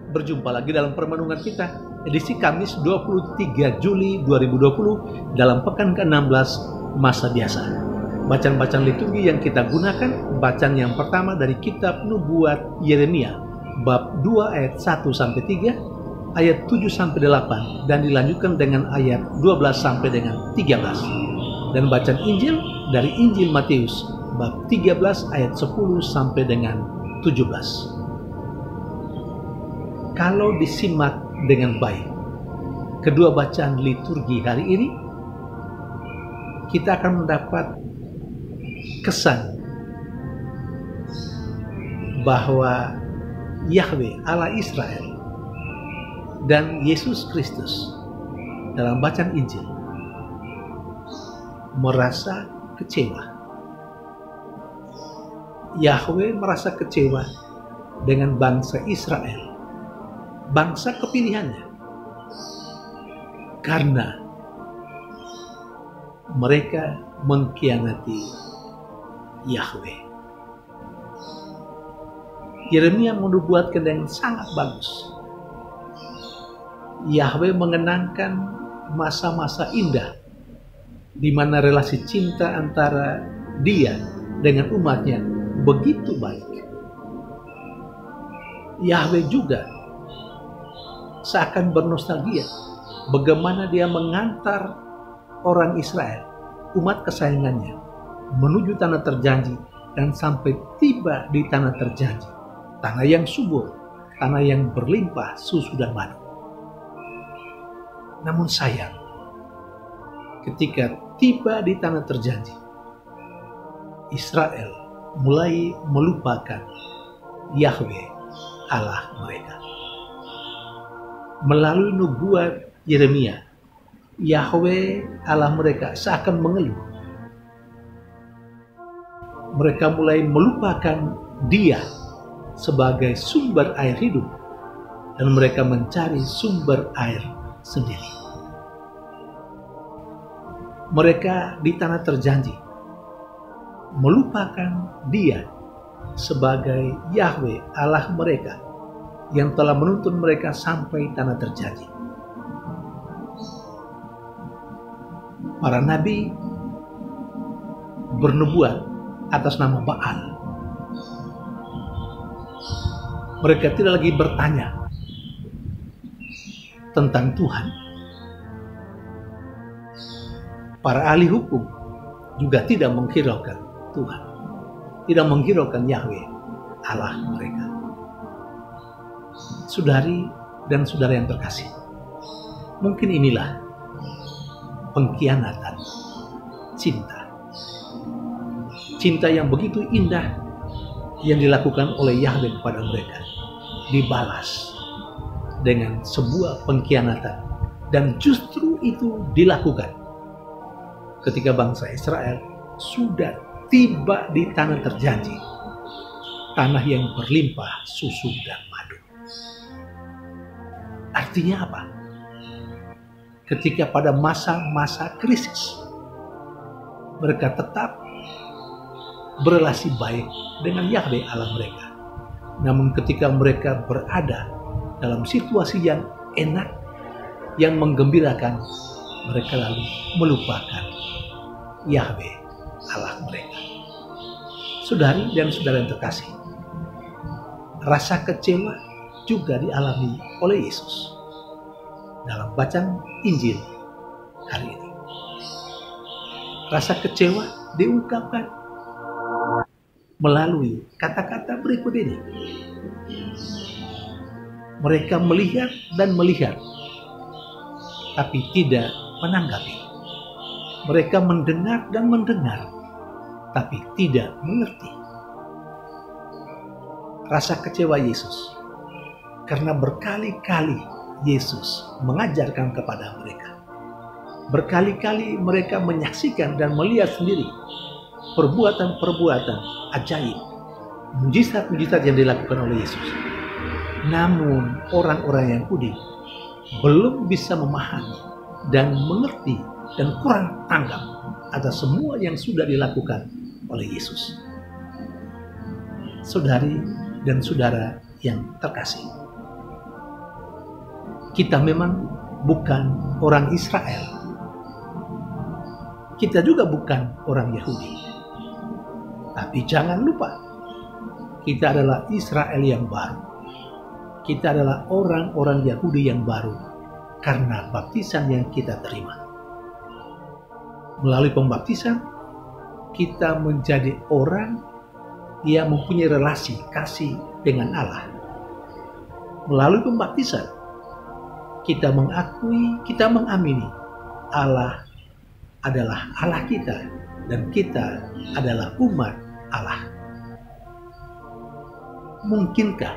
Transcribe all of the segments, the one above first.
Berjumpa lagi dalam permenungan kita, edisi Kamis 23 Juli 2020 dalam pekan ke-16 masa biasa. Bacaan-bacaan liturgi yang kita gunakan, bacaan yang pertama dari kitab Nubuat Yeremia, bab 2 ayat 1-3, ayat 7-8, dan dilanjutkan dengan ayat 12 sampai dengan 13. Dan bacaan Injil dari Injil Matius, bab 13 ayat 10 sampai dengan 17. Kalau disimak dengan baik kedua bacaan liturgi hari ini, kita akan mendapat kesan bahwa Yahweh Allah Israel dan Yesus Kristus dalam bacaan Injil merasa kecewa. Yahweh merasa kecewa dengan bangsa Israel, bangsa kepilihannya, karena mereka mengkhianati Yahweh. Yeremia menubuatkan dengan sangat bagus. Yahweh mengenangkan masa-masa indah di mana relasi cinta antara Dia dengan umatnya begitu baik. Yahweh juga seakan bernostalgia bagaimana Dia mengantar orang Israel, umat kesayangannya, menuju tanah terjanji dan sampai tiba di tanah terjanji, tanah yang subur, tanah yang berlimpah susu dan madu. Namun sayang, ketika tiba di tanah terjanji, Israel mulai melupakan Yahweh Allah mereka. Melalui nubuat Yeremia, Yahweh Allah mereka seakan mengeluh. Mereka mulai melupakan Dia sebagai sumber air hidup, dan mereka mencari sumber air sendiri. Mereka di tanah terjanji melupakan Dia sebagai Yahweh Allah mereka yang telah menuntun mereka sampai tanah terjanji. Para nabi bernubuat atas nama Baal. Mereka tidak lagi bertanya tentang Tuhan. Para ahli hukum juga tidak menghiraukan Tuhan, tidak menghiraukan Yahweh Allah mereka. Saudari dan saudara yang terkasih, mungkin inilah pengkhianatan cinta. Cinta yang begitu indah yang dilakukan oleh Yahweh kepada mereka dibalas dengan sebuah pengkhianatan, dan justru itu dilakukan ketika bangsa Israel sudah tiba di tanah terjanji, tanah yang berlimpah susu dan madu. Artinya apa? Ketika pada masa-masa krisis mereka tetap berelasi baik dengan Yahweh Allah mereka. Namun ketika mereka berada dalam situasi yang enak, yang menggembirakan, mereka lalu melupakan Yahweh Allah mereka. Saudari dan saudara yang terkasih, rasa kecewa juga dialami oleh Yesus dalam bacaan Injil hari ini. Rasa kecewa diungkapkan melalui kata-kata berikut ini. Mereka melihat dan melihat, tapi tidak menanggapi. Mereka mendengar dan mendengar, tapi tidak mengerti. Rasa kecewa Yesus karena berkali-kali Yesus mengajarkan kepada mereka. Berkali-kali mereka menyaksikan dan melihat sendiri perbuatan-perbuatan ajaib, mujizat-mujizat yang dilakukan oleh Yesus. Namun orang-orang Yahudi belum bisa memahami dan mengerti dan kurang tanggap atas semua yang sudah dilakukan oleh Yesus. Saudari dan saudara yang terkasih, Kita memang bukan orang Israel. Kita juga bukan orang Yahudi. Tapi jangan lupa, kita adalah Israel yang baru. Kita adalah orang-orang Yahudi yang baru karena baptisan yang kita terima. Melalui pembaptisan, kita menjadi orang yang mempunyai relasi kasih dengan Allah. Melalui pembaptisan, kita mengakui, kita mengamini Allah adalah Allah kita dan kita adalah umat Allah. Mungkinkah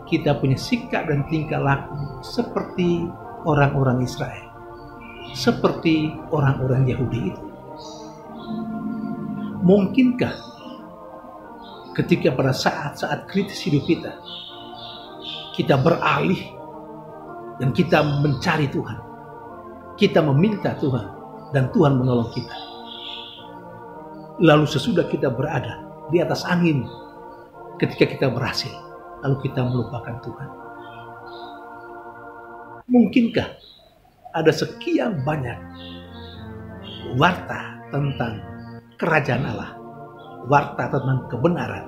kita punya sikap dan tingkah laku seperti orang-orang Israel, seperti orang-orang Yahudi itu? Mungkinkah ketika pada saat-saat kritis hidup kita beralih dan kita mencari Tuhan, kita meminta Tuhan, dan Tuhan menolong kita? Lalu sesudah kita berada di atas angin, ketika kita berhasil, lalu kita melupakan Tuhan. Mungkinkah ada sekian banyak warta tentang kerajaan Allah, warta tentang kebenaran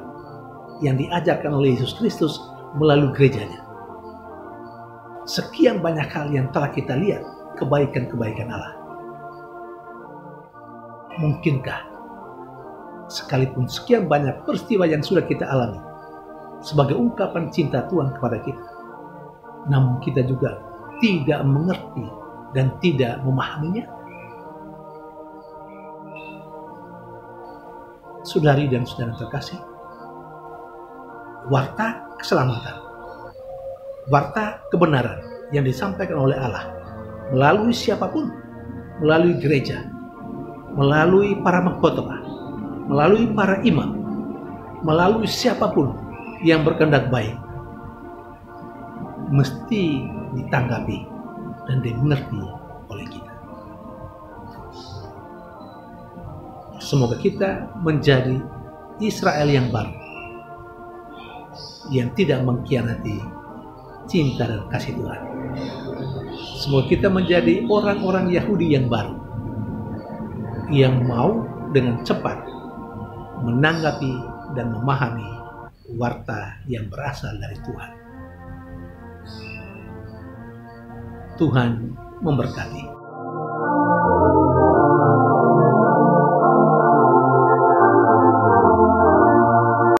yang diajarkan oleh Yesus Kristus melalui gerejanya? Sekian banyak hal yang telah kita lihat, kebaikan-kebaikan Allah. Mungkinkah sekalipun sekian banyak peristiwa yang sudah kita alami sebagai ungkapan cinta Tuhan kepada kita, namun kita juga tidak mengerti dan tidak memahaminya? Saudari dan saudara terkasih, warta keselamatan, warta kebenaran yang disampaikan oleh Allah melalui siapapun, melalui gereja, melalui para mahkotbah, melalui para imam, melalui siapapun yang berkehendak baik, mesti ditanggapi dan dimengerti oleh kita. Semoga kita menjadi Israel yang baru, yang tidak mengkhianati cinta dan kasih Tuhan. Semoga kita menjadi orang-orang Yahudi yang baru, yang mau dengan cepat menanggapi dan memahami warta yang berasal dari Tuhan. Tuhan memberkati.